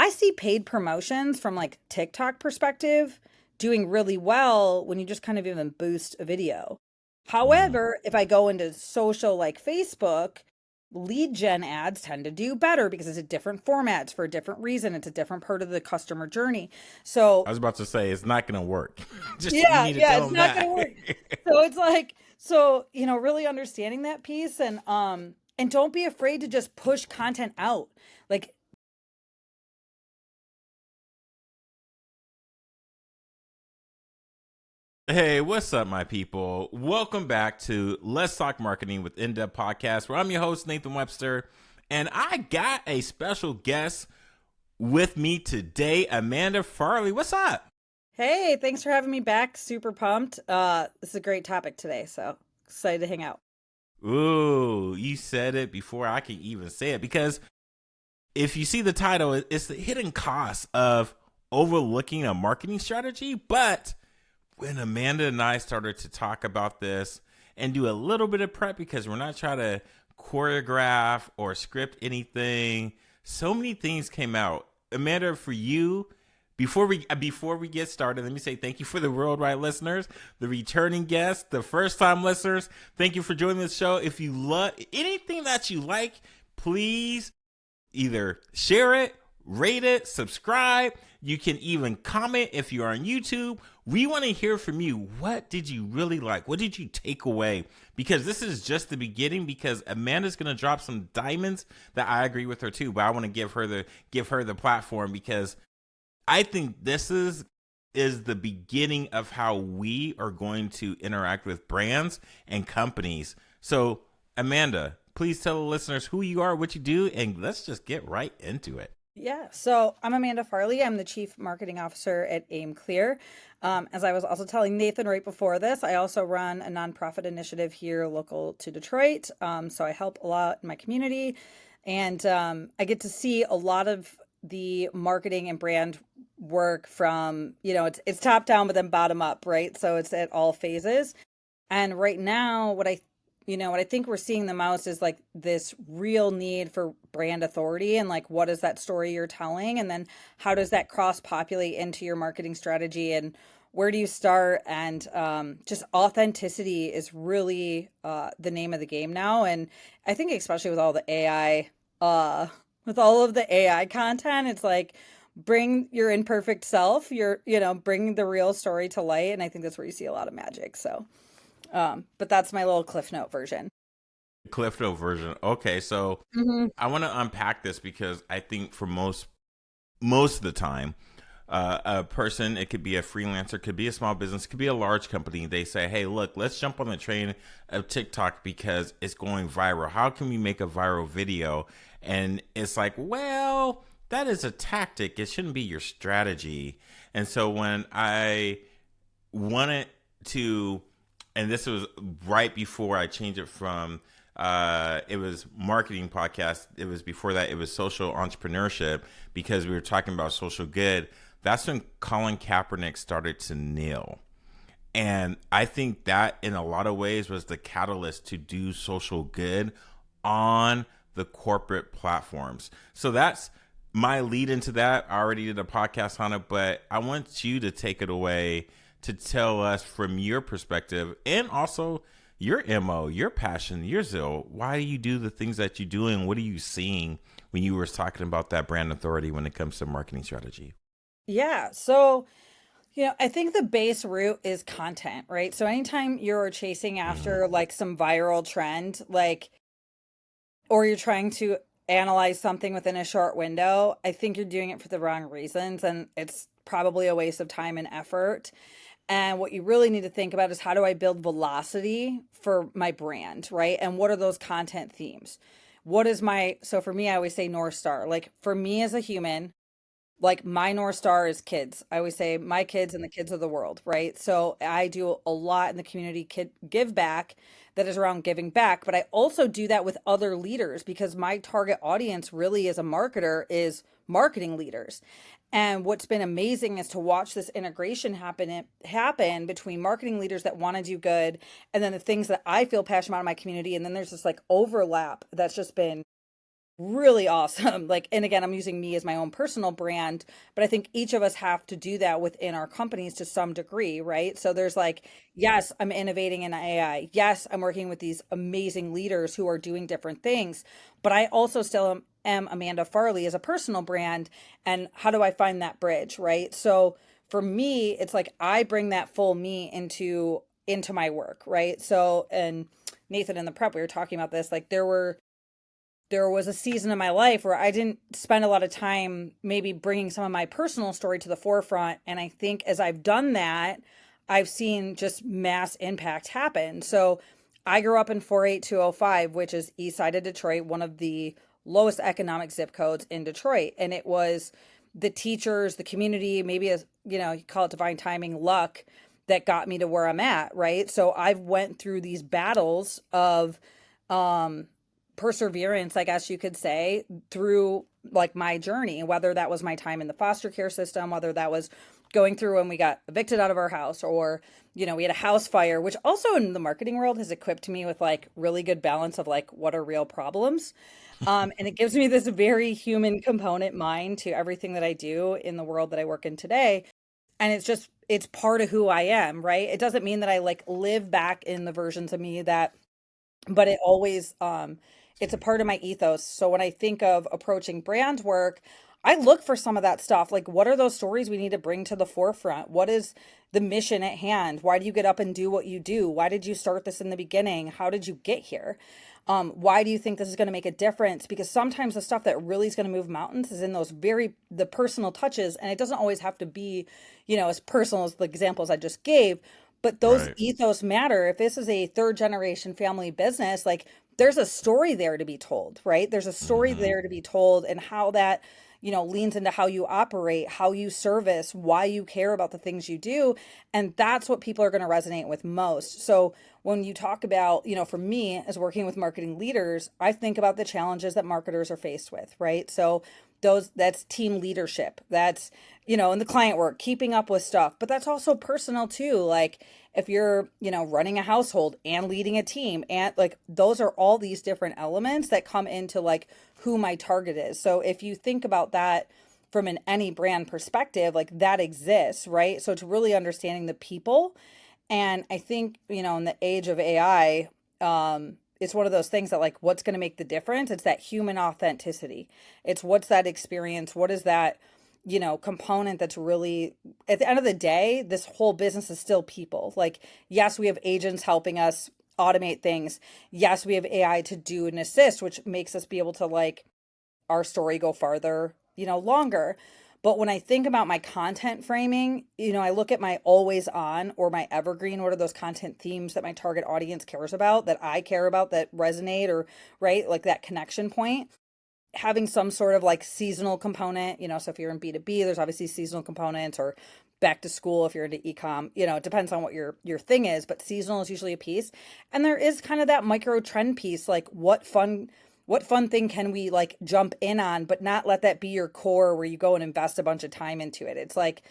I see paid promotions from like TikTok perspective doing really well when you just kind of even boost a video. Mm. However, if I go into social like Facebook, lead gen ads tend to do better because it's a different format for a different reason. It's a different part of the customer journey. So I was about to say it's not going to work. Just you yeah, need to yeah, tell it's them not gonna that. work. So it's like, so, really understanding that piece and don't be afraid to just push content out. Like, Hey, what's up, my people? Welcome back to Let's Talk Marketing with In-Depth Podcast, where I'm your host, Nathan Webster, and I got a special guest with me today, Amanda Farley. What's up? hey, thanks for having me back. Super pumped. This is a great topic today, so excited to hang out. Ooh, you said it before I can even say it, because if you see the title, it's the hidden cost of overlooking a marketing strategy. But when Amanda and I started to talk about this and do a little bit of prep, because we're not trying to choreograph or script anything, so many things came out. Amanda, for you, before we get started, let me say thank you for the worldwide listeners, the returning guests, the first time listeners. Thank you for joining the show. If you love anything that you like, please either share it, rate it, subscribe. You can even comment if you're on YouTube. We want to hear from you. What did you really like? What did you take away? Because this is just the beginning, because Amanda's going to drop some diamonds that I agree with her too, but I want to give her the platform, because I think this is the beginning of how we are going to interact with brands and companies. So, Amanda, please tell the listeners who you are, what you do, and let's just get right into it. Yeah, so I'm Amanda Farley. I'm the Chief Marketing Officer at Aimclear. As I was also telling Nathan right before this, I also run a nonprofit initiative here local to Detroit. So I help a lot in my community, and I get to see a lot of the marketing and brand work from, it's top down, but then bottom up, right? So it's at all phases. And right now, what I think we're seeing the most is like this real need for brand authority and like what is that story you're telling? And then how does that cross populate into your marketing strategy and where do you start? And just authenticity is really the name of the game now. And I think especially with all the AI, with all of the AI content, it's like bring your imperfect self, bring the real story to light. And I think that's where you see a lot of magic. So. But that's my little Cliff Note version. Cliff Note version. Okay, so Hmm. I want to unpack this, because I think for most of the time, a person, it could be a freelancer, could be a small business, could be a large company. They say, hey, look, let's jump on the train of TikTok because it's going viral. How can we make a viral video? And it's like, well, that is a tactic. It shouldn't be your strategy. And so when I wanted to, and this was right before I changed it from, it was marketing podcast. It was before that, it was social entrepreneurship, because we were talking about social good. That's when Colin Kaepernick started to kneel. And I think that in a lot of ways was the catalyst to do social good on the corporate platforms. So that's my lead into that. I already did a podcast on it, but I want you to take it away to tell us from your perspective, and also your MO, your passion, your zeal. Why do you do the things that you do, and what are you seeing when you were talking about that brand authority when it comes to marketing strategy? Yeah. So, I think the base root is content, right? So anytime you're chasing Mm. after like some viral trend, like, or you're trying to analyze something within a short window, I think you're doing it for the wrong reasons. And it's probably a waste of time and effort. And what you really need to think about is how do I build velocity for my brand, right? And what are those content themes? So for me, I always say North Star. Like for me as a human, like my North Star is kids. I always say my kids and the kids of the world, right? So I do a lot in the community kid give back that is around giving back, but I also do that with other leaders because my target audience really as a marketer is marketing leaders. And what's been amazing is to watch this integration happen between marketing leaders that want to do good and then the things that I feel passionate about in my community and then there's this like overlap that's just been really awesome. Like, and again, I'm using me as my own personal brand, but I think each of us have to do that within our companies to some degree, right? So there's like, yes, I'm innovating in AI. Yes, I'm working with these amazing leaders who are doing different things, but I also still am Amanda Farley as a personal brand. And how do I find that bridge, right? So for me, it's like I bring that full me into my work, right? So, and Nathan in the prep, we were talking about this, like there was a season in my life where I didn't spend a lot of time maybe bringing some of my personal story to the forefront. And I think as I've done that, I've seen just mass impact happen. So I grew up in 48205, which is east side of Detroit, one of the lowest economic zip codes in Detroit. And it was the teachers, the community, maybe as you know, you call it divine timing, luck that got me to where I'm at, right? So I've went through these battles of um perseverance, I guess you could say, through like my journey, whether that was my time in the foster care system, whether that was going through when we got evicted out of our house, or, you know, we had a house fire, which also in the marketing world has equipped me with like really good balance of like what are real problems. And it gives me this very human component mind to everything that I do in the world that I work in today. And it's just, it's part of who I am, right? It doesn't mean that I like live back in the versions of me that but it always it's a part of my ethos. So when I think of approaching brand work, I look for some of that stuff. Like, what are those stories we need to bring to the forefront? What is the mission at hand? Why do you get up and do what you do? Why did you start this in the beginning? How did you get here? Why do you think this is going to make a difference? Because sometimes the stuff that really is going to move mountains is in those very the personal touches, and it doesn't always have to be, you know, as personal as the examples I just gave, but those Right. ethos matter. If this is a third generation family business, like there's a story there to be told, right? There's a story Hmm. there to be told, and how that, you know, leans into how you operate, how you service, why you care about the things you do. And that's what people are going to resonate with most. So when you talk about, you know, for me as working with marketing leaders, I think about the challenges that marketers are faced with, right? So those that's team leadership. That's, you know, in the client work, keeping up with stuff, but that's also personal too. Like if you're, you know, running a household and leading a team, and like those are all these different elements that come into like who my target is. So if you think about that from an any brand perspective, like that exists, right? So it's really understanding the people. And I think, you know, in the age of AI, it's one of those things that like what's going to make the difference? It's that human authenticity. It's what's that experience? What is that, you know, component that's really at the end of the day, this whole business is still people. Like, yes, we have agents helping us automate things. Yes, we have AI to do and assist, which makes us be able to like our story go farther, you know, longer. But when I think about my content framing, you know, I look at my always on or my evergreen. What are those content themes that my target audience cares about, that I care about, that resonate, or right, like that connection point? Having some sort of like seasonal component, you know, so if you're in B2B, there's obviously seasonal components, or back to school if you're into ecom, you know, it depends on what your thing is, but seasonal is usually a piece. And there is kind of that micro trend piece, like what fun thing can we like jump in on, but not let that be your core where you go and invest a bunch of time into it. It's like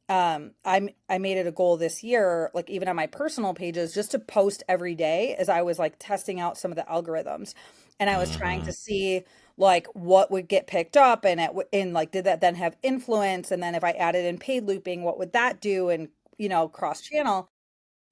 I made it a goal this year, like even on my personal pages, just to post every day as I was like testing out some of the algorithms, and I was trying Hmm. to see like what would get picked up, and like did that then have influence, and then if I added in paid looping, what would that do, and you know, cross channel.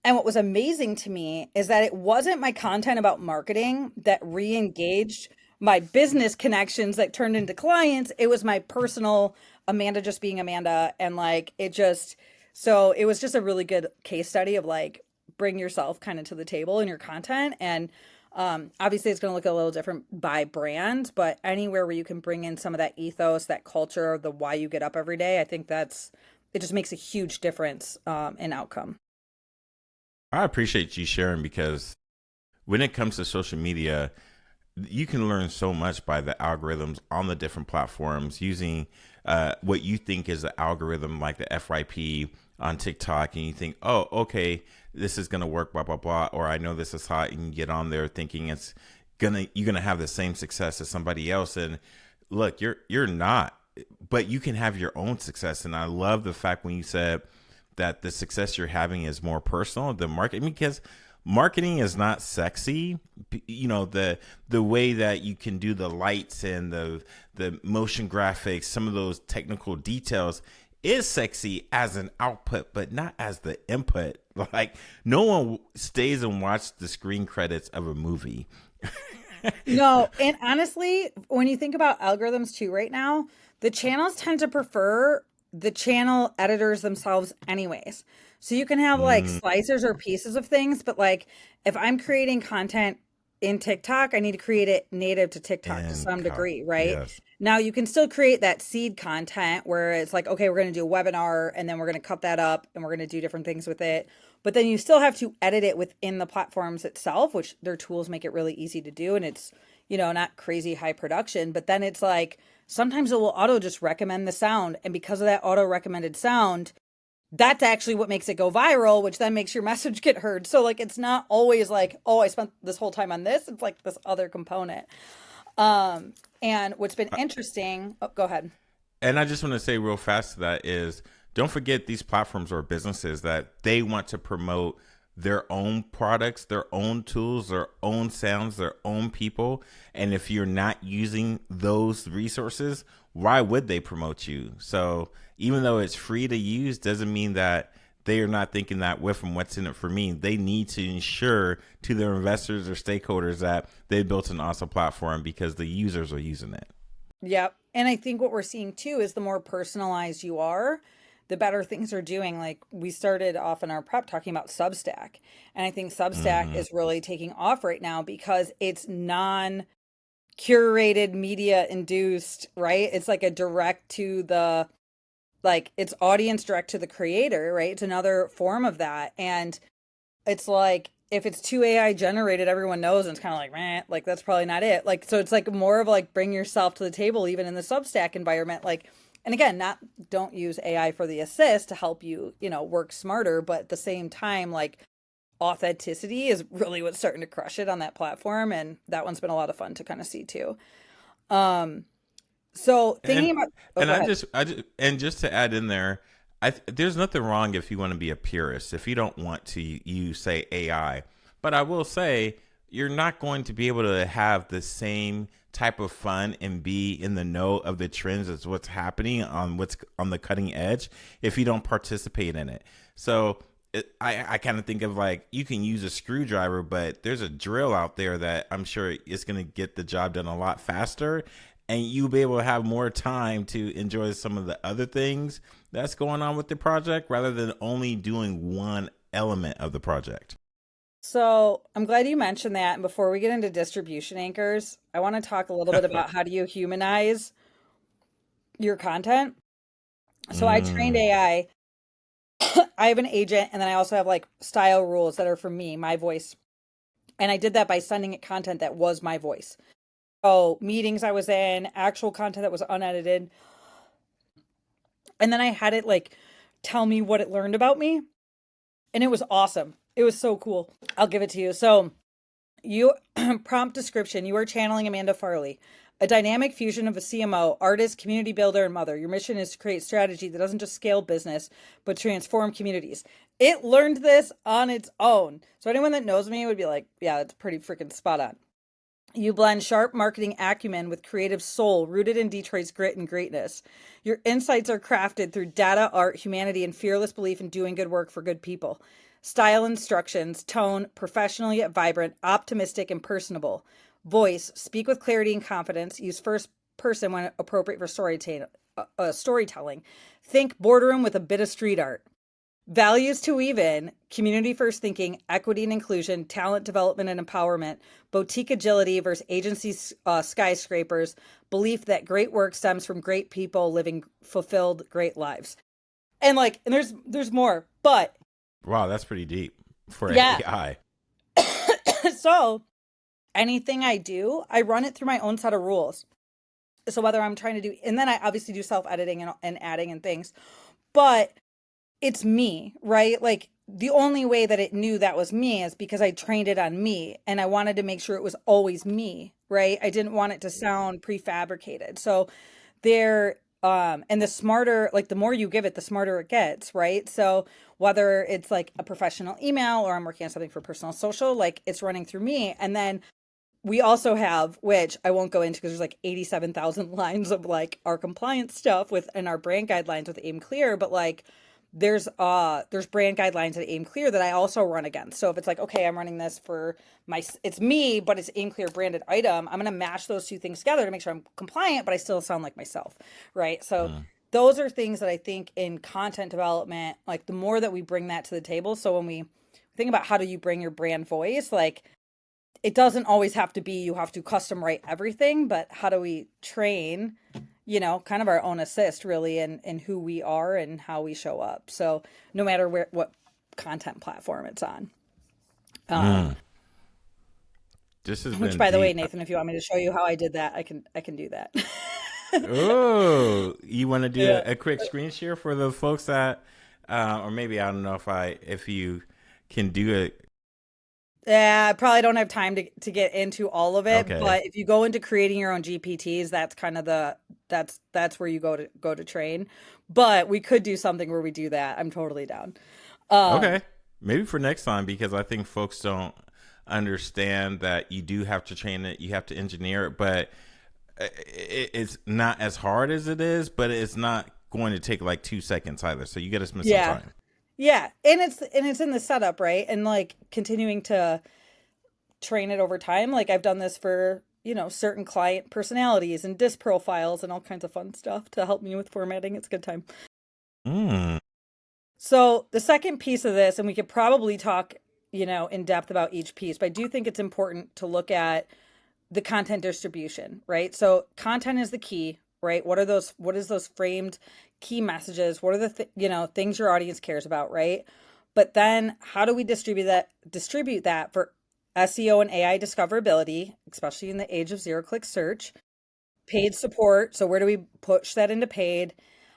And what was amazing to me is that it wasn't my content about marketing that re-engaged my business connections that turned into clients. It was my personal Amanda just being Amanda. And like, it just, so it was just a really good case study of like, bring yourself kind of to the table in your content. And obviously, it's going to look a little different by brand, but anywhere where you can bring in some of that ethos, that culture, the why you get up every day, I think that's, it just makes a huge difference in outcome. I appreciate you sharing because when it comes to social media, you can learn so much by the algorithms on the different platforms using what you think is the algorithm, like the FYP on TikTok, and you think, oh, okay, this is gonna work, blah blah blah, or I know this is hot, and you get on there thinking you're gonna have the same success as somebody else, and look, you're not, but you can have your own success, and I love the fact when you said that the success you're having is more personal than marketing because marketing is not sexy. You know, the way that you can do the lights and the motion graphics, some of those technical details is sexy as an output, but not as the input. Like, no one stays and watches the screen credits of a movie. No, and honestly, when you think about algorithms too right now, the channels tend to prefer the channel editors themselves anyways. So you can have like Mm, slicers or pieces of things, but like if I'm creating content in TikTok, I need to create it native to TikTok to and some degree, right? yes, Now you can still create that seed content where it's like, okay, we're going to do a webinar and then we're going to cut that up and we're going to do different things with it. But then you still have to edit it within the platforms itself, which their tools make it really easy to do. And it's, not crazy high production, but then it's like sometimes it will auto just recommend the sound. And because of that auto recommended sound, that's actually what makes it go viral, which then makes your message get heard. So like it's not always like, oh, I spent this whole time on this. It's like this other component. And what's been interesting, oh, go ahead. and I just want to say real fast to that is, don't forget these platforms are businesses that they want to promote their own products, their own tools, their own sounds, their own people. And if you're not using those resources, why would they promote you? So even though it's free to use, doesn't mean that they are not thinking that with from what's in it for me. They need to ensure to their investors or stakeholders that they built an awesome platform because the users are using it. Yep. And I think what we're seeing too is the more personalized you are, the better things are doing. Like we started off in our prep talking about Substack. And I think Substack Hmm. is really taking off right now because it's non curated media induced, right? It's like a direct to the, like it's audience direct to the creator, right? It's another form of that. And it's like if it's too AI generated, everyone knows, and it's kind of like, man, like that's probably not it. Like, so it's like more of like bring yourself to the table, even in the Substack environment. Like, and again, not don't use AI for the assist to help you, work smarter, but at the same time, like authenticity is really what's starting to crush it on that platform, and that one's been a lot of fun to kind of see too. Um, so And thinking about, oh, and go ahead. I just and just to add in there, there's nothing wrong if you want to be a purist. If you don't want to use say AI, but I will say you're not going to be able to have the same type of fun and be in the know of the trends as what's happening on what's on the cutting edge if you don't participate in it. So I kind of think of like you can use a screwdriver, but there's a drill out there that I'm sure it's going to get the job done a lot faster, and you'll be able to have more time to enjoy some of the other things that's going on with the project rather than only doing one element of the project. So I'm glad you mentioned that. And before we get into distribution anchors, I want to talk a little bit about how do you humanize your content. So I trained Mm, AI. I have an agent, and then I also have like style rules that are for me, my voice. And I did that by sending it content that was my voice. So meetings I was in, actual content that was unedited. And then I had it like tell me what it learned about me. And it was awesome. It was so cool. I'll give it to you. So you prompt description, you are channeling Amanda Farley, a dynamic fusion of a CMO, artist, community builder, and mother. Your mission is to create strategy that doesn't just scale business, but transform communities. It learned this on its own. So anyone that knows me would be like, yeah, it's pretty freaking spot on. You blend sharp marketing acumen with creative soul rooted in Detroit's grit and greatness. Your insights are crafted through data, art, humanity, and fearless belief in doing good work for good people. Style instructions, tone, professional yet vibrant, optimistic and personable. Voice, speak with clarity and confidence. Use first person when appropriate for storytelling. Think boardroom with a bit of street art. Values to weave in community first thinking, equity and inclusion, talent development and empowerment, boutique agility versus agency skyscrapers, belief that great work stems from great people living fulfilled great lives. And there's more. But wow, that's pretty deep for yeah. AI. So anything I do, I run it through my own set of rules. So whether I'm trying to do, and then I obviously do self editing and adding and things, but it's me, right? Like the only way that it knew that was me is because I trained it on me and I wanted to make sure it was always me, right? I didn't want it to sound prefabricated. So there And the smarter, like the more you give it, the smarter it gets, right? So whether it's like a professional email or I'm working on something for personal social, like it's running through me. And then we also have, which I won't go into because there's like 87,000 lines of like our compliance stuff with and our brand guidelines with Aimclear, but like there's brand guidelines at Aimclear that I also run against. So if it's like, okay, I'm running this for it's me, but it's Aimclear branded item, I'm going to mash those two things together to make sure I'm compliant, but I still sound like myself, right? So Mm. those are things that I think in content development, like the more that we bring that to the table. So when we think about how do you bring your brand voice, like it doesn't always have to be you have to custom write everything, but how do we train, kind of our own assist really in who we are and how we show up. So no matter what content platform it's on. Um, Mm. This has which been by the way, deep. Nathan, if you want me to show you how I did that, I can do that. Oh, you want to do Yeah. a quick screen share for the folks that, or maybe I don't know if you can do it. Yeah, I probably don't have time to get into all of it, Okay. but if you go into creating your own GPTs, that's kind of that's where you go to train. But we could do something where we do that. I'm totally down. Um, Okay. Maybe for next time, because I think folks don't understand that you do have to train it, you have to engineer it, but it's not as hard as it is, but it's not going to take like 2 seconds either. So you got to spend some yeah. time. Yeah, and it's in the setup, right? And like continuing to train it over time. Like I've done this for, certain client personalities and disc profiles and all kinds of fun stuff to help me with formatting. It's a good time. Mm. So the second piece of this, and we could probably talk, in depth about each piece, but I do think it's important to look at the content distribution, right? So content is the key, right? What is those framed key messages? What are the things your audience cares about, right? But then how do we distribute that for SEO and AI discoverability, especially in the age of zero-click search, paid support. So where do we push that into paid?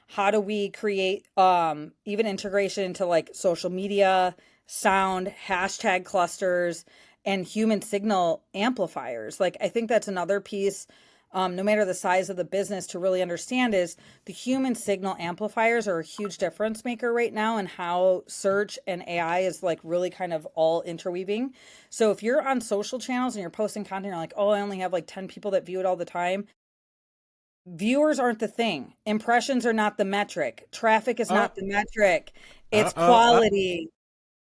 How do we create even integration into like social media, sound, hashtag clusters, and human signal amplifiers? Like I think that's another piece, no matter the size of the business, to really understand is the human signal amplifiers are a huge difference maker right now and how search and AI is like really kind of all interweaving. So if you're on social channels and you're posting content, you're like, oh, I only have like 10 people that view it all the time. Viewers aren't the thing. Impressions are not the metric. Traffic is Uh, not the metric. uh, It's uh, uh. quality.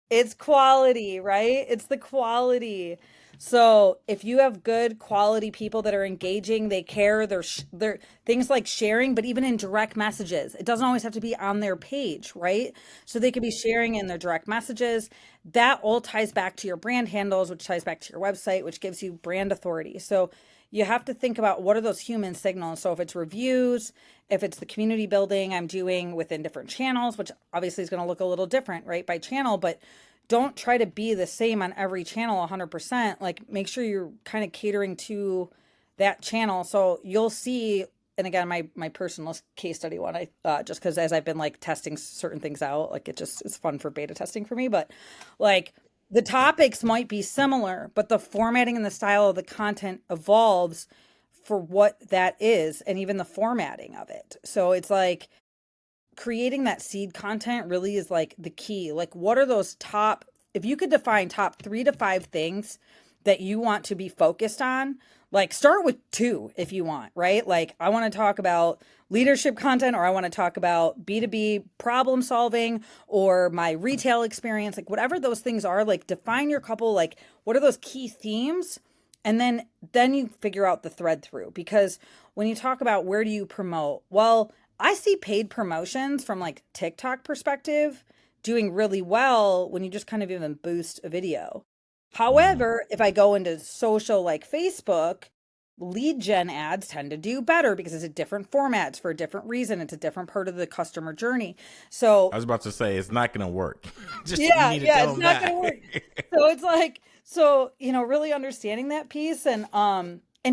It's quality, right? It's the quality. So if you have good quality people that are engaging, they care, they're things like sharing, but even in direct messages, it doesn't always have to be on their page, right? So they could be sharing in their direct messages. That all ties back to your brand handles, which ties back to your website, which gives you brand authority. So you have to think about what are those human signals. So if it's reviews, if it's the community building I'm doing within different channels, which obviously is going to look a little different, right, by channel, but don't try to be the same on every channel 100%. Like make sure you're kind of catering to that channel. So you'll see, and again, my personal case study one, I just because as I've been like testing certain things out, like it just is fun for beta testing for me. But like the topics might be similar, but the formatting and the style of the content evolves for what that is, and even the formatting of it. So it's like creating that seed content really is like the key. Like, what are those top, if you could define top 3 to 5 things that you want to be focused on, like start with two if you want, right? Like, I want to talk about leadership content, or I want to talk about B2B problem solving, or my retail experience, like whatever those things are, like define your couple, like what are those key themes? And then you figure out the thread through, because when you talk about where do you promote, well, I see paid promotions from like TikTok perspective doing really well when you just kind of even boost a video. Mm. However, if I go into social like Facebook, lead gen ads tend to do better because it's a different formats for a different reason. It's a different part of the customer journey. I So was about to say it's not going to work. Just you yeah, need to yeah, tell it's them not going to that. work. So it's like, so, really understanding that piece, and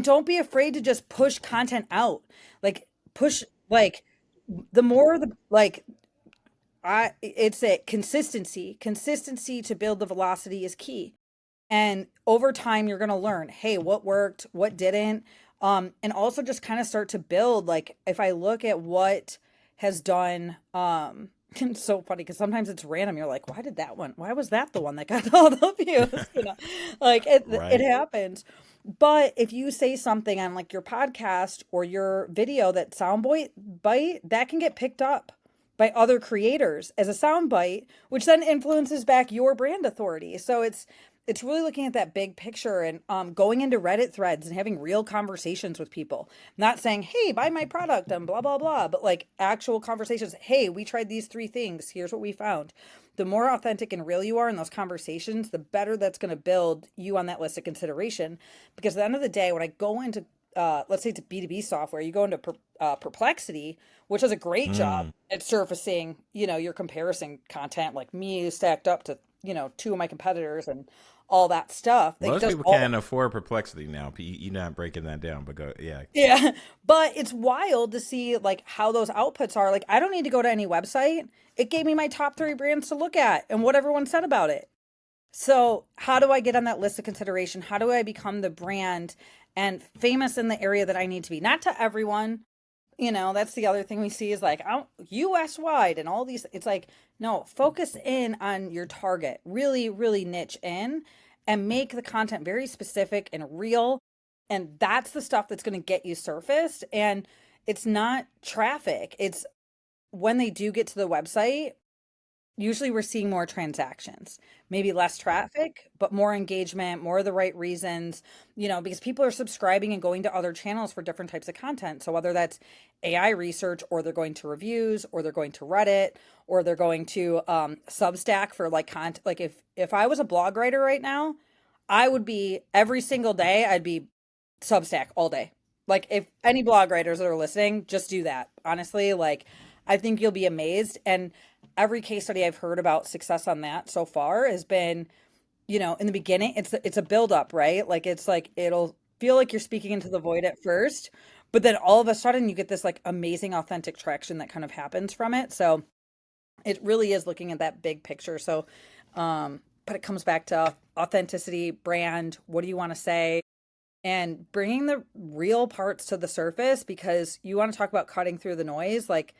don't be afraid to just push content out. Like push, like the more the like it's a consistency to build the velocity is key. And over time you're going to learn, hey, what worked, what didn't. And also just kind of start to build, like if I look at what has done, it's so funny because sometimes it's random. You're like, why was that the one that got all the views? Like it Right. happens. But if you say something on like your podcast or your video that bite, that can get picked up by other creators as a sound bite, which then influences back your brand authority. So it's really looking at that big picture and going into Reddit threads and having real conversations with people. Not saying, hey, buy my product and blah, blah, blah, but like actual conversations. Hey, we tried these 3 things. Here's what we found. The more authentic and real you are in those conversations, the better that's going to build you on that list of consideration. Because at the end of the day, when I go into, let's say it's B2B software, you go into Perplexity, which does a great job Mm. at surfacing, your comparison content, like me stacked up to, 2 of my competitors and all that stuff. Like Most does people all can't afford Perplexity now. You're not breaking that down, but go, yeah. yeah, but it's wild to see like how those outputs are. Like I don't need to go to any website. It gave me my top 3 brands to look at and what everyone said about it. So, how do I get on that list of consideration? How do I become the brand and famous in the area that I need to be? Not to everyone. That's the other thing we see is like out US wide and all these. It's like, no, focus in on your target, really, really niche in and make the content very specific and real. And that's the stuff that's going to get you surfaced. And it's not traffic, it's when they do get to the website. Usually we're seeing more transactions, maybe less traffic, but more engagement, more of the right reasons, because people are subscribing and going to other channels for different types of content. So whether that's AI research or they're going to reviews or they're going to Reddit or they're going to Substack for like content. Like if I was a blog writer right now, I would be every single day, I'd be Substack all day. Like if any blog writers that are listening, just do that. Honestly, like I think you'll be amazed. And every case study I've heard about success on that so far has been, in the beginning, it's a build up, right? Like it's like it'll feel like you're speaking into the void at first, but then all of a sudden you get this like amazing authentic traction that kind of happens from it. So it really is looking at that big picture. So but it comes back to authenticity, brand, what do you want to say? And bringing the real parts to the surface because you want to talk about cutting through the noise. Like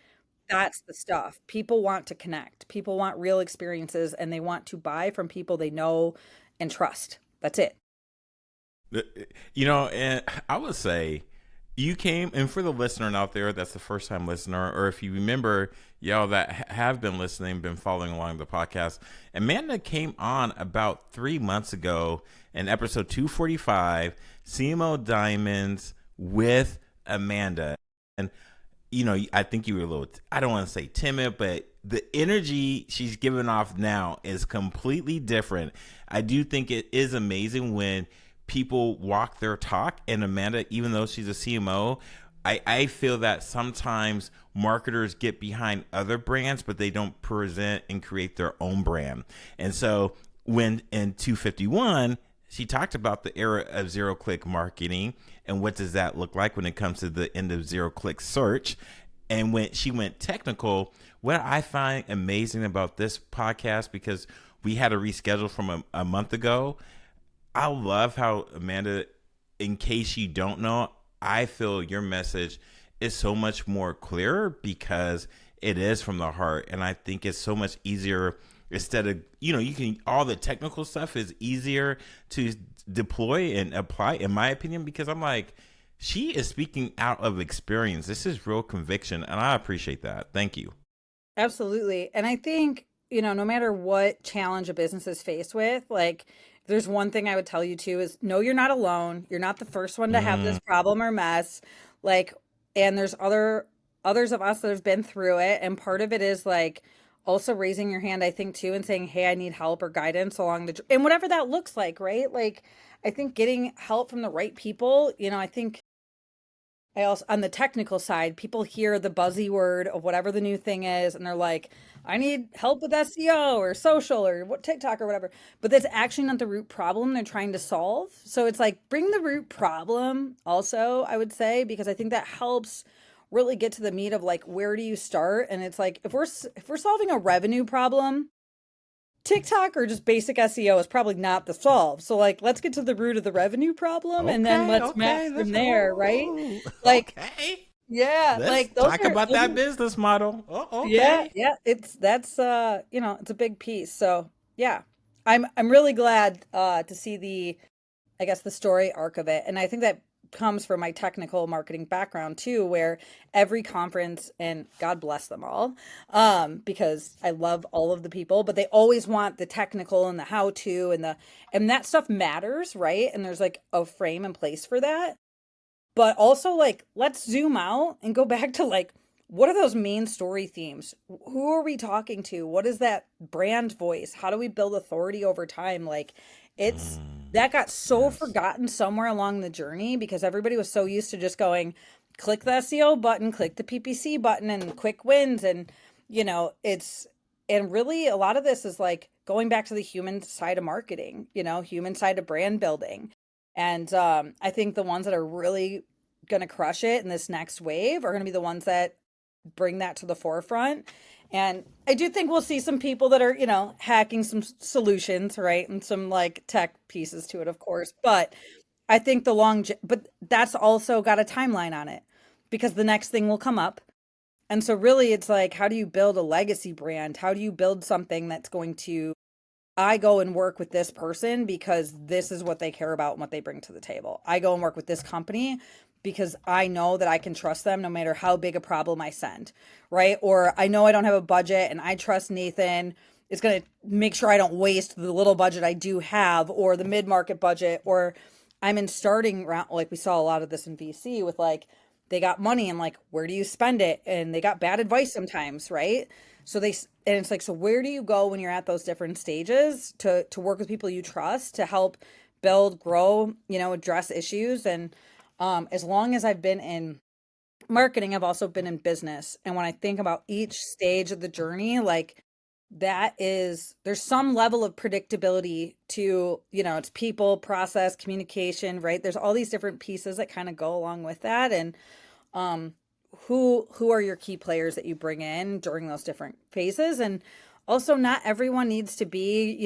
that's the stuff. People want to connect. People want real experiences and they want to buy from people they know and trust. That's it. And I would say you came, and for the listener out there, that's the first time listener, or if you remember, y'all that have been listening, been following along the podcast, Amanda came on about 3 months ago in episode 245, CMO Diamonds with Amanda. And, I think you were a little, I don't want to say timid, but the energy she's giving off now is completely different. I do think it is amazing when people walk their talk. And Amanda, even though she's a CMO, I feel that sometimes marketers get behind other brands, but they don't present and create their own brand. And so when in 251, she talked about the era of zero-click marketing and what does that look like when it comes to the end of zero-click search. And when she went technical, what I find amazing about this podcast, because we had to reschedule from a month ago, I love how Amanda, in case you don't know, I feel your message is so much more clearer because it is from the heart. And I think it's so much easier instead of, all the technical stuff is easier to deploy and apply, in my opinion, because I'm like, she is speaking out of experience. This is real conviction. And I appreciate that. Thank you. Absolutely. And I think, no matter what challenge a business is faced with, like if there's one thing I would tell you too is no, you're not alone. You're not the first one to have this Mm. problem or mess. Like, and there's others of us that have been through it. And part of it is like also raising your hand, I think too, and saying, hey, I need help or guidance along and whatever that looks like, right? Like, I think getting help from the right people, I think I also, on the technical side, people hear the buzzy word of whatever the new thing is, and they're like, I need help with SEO or social or what TikTok or whatever. But that's actually not the root problem they're trying to solve. So it's like bring the root problem also, I would say, because I think that helps really get to the meat of like where do you start? And it's like if we're solving a revenue problem, TikTok or just basic SEO is probably not the solve. So like let's get to the root of the revenue problem and then Okay, let's map okay, from let's there, right? oh, Like okay. yeah, Let's like talk about those that are business model. Oh, yeah, okay. yeah, it's that's you know, it's a big piece. So, yeah. I'm really glad to see the I guess the story arc of it. And I think that comes from my technical marketing background too, where every conference, and God bless them all, because I love all of the people, but they always want the technical and the how to and that stuff matters, right? And there's like a frame and place for that. But also like let's zoom out and go back to like what are those main story themes? Who are we talking to? What is that brand voice? How do we build authority over time? Like it's that got so Yes. forgotten somewhere along the journey because everybody was so used to just going click the SEO button, click the PPC button and quick wins and it's and really a lot of this is like going back to the human side of marketing, human side of brand building. And I think the ones that are really going to crush it in this next wave are going to be the ones that bring that to the forefront. And I do think we'll see some people that are, hacking some solutions, right? And some like tech pieces to it, of course. But I think but that's also got a timeline on it because the next thing will come up. And so really it's like, how do you build a legacy brand? How do you build something that's going to I go and work with this person because this is what they care about and what they bring to the table. I go and work with this company because I know that I can trust them no matter how big a problem I send, right? Or I know I don't have a budget and I trust Nathan is going to make sure I don't waste the little budget I do have or the mid-market budget or I'm in starting round like we saw a lot of this in VC with like they got money and like where do you spend it and they got bad advice sometimes, right? So and it's like so where do you go when you're at those different stages to work with people you trust to help build, grow, address issues and as long as I've been in marketing, I've also been in business. And when I think about each stage of the journey, like there's some level of predictability to, it's people, process, communication, right? There's all these different pieces that kind of go along with that. And um, who are your key players that you bring in during those different phases? And also not everyone needs to be,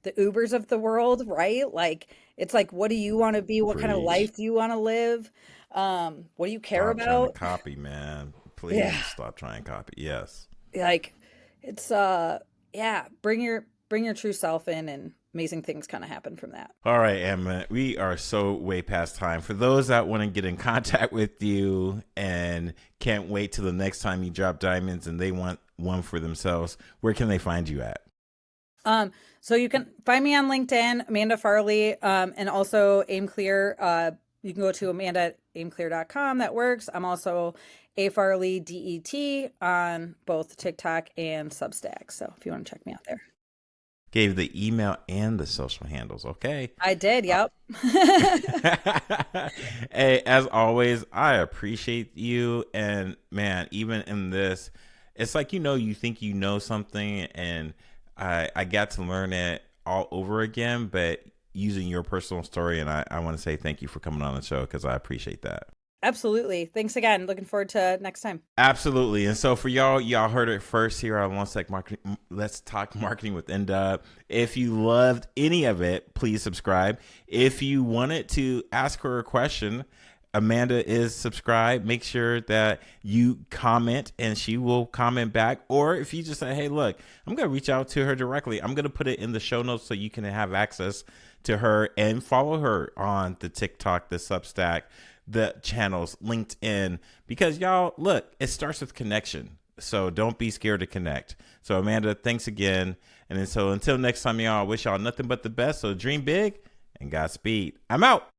the Ubers of the world, right? Like it's like what do you want to be? What kind of Preach. life do you want to live? What do you care Stop trying to about? copy, man. Yeah. Please stop trying to copy. Yes. Like it's yeah, bring your true self in and amazing things kind of happen from that. All right, Emma, we are so way past time. For those that want to get in contact with you and can't wait till the next time you drop diamonds and they want one for themselves, where can they find you at? So you can find me on LinkedIn, Amanda Farley, and also Aimclear. You can go to amanda@aimclear.com. That works. I'm also A Farley DET on both TikTok and Substack. So if you want to check me out there. Gave the email and the social handles, okay? I did, yep. Hey, as always, I appreciate you. And man, even in this, it's like, you think you know something, and I got to learn it all over again, but using your personal story. And I want to say thank you for coming on the show because I appreciate that. Absolutely. Thanks again. Looking forward to next time. Absolutely. And so for y'all heard it first here on Let's Talk Marketing with Ndub. If you loved any of it, please subscribe. If you wanted to ask her a question, Amanda is subscribed. Make sure that you comment and she will comment back. Or if you just say, hey, look, I'm going to reach out to her directly. I'm going to put it in the show notes so you can have access to her and follow her on the TikTok, the Substack, the channels, LinkedIn, because y'all, look, it starts with connection. So don't be scared to connect. So Amanda, thanks again. And then so until next time, y'all, I wish y'all nothing but the best. So dream big and Godspeed. I'm out.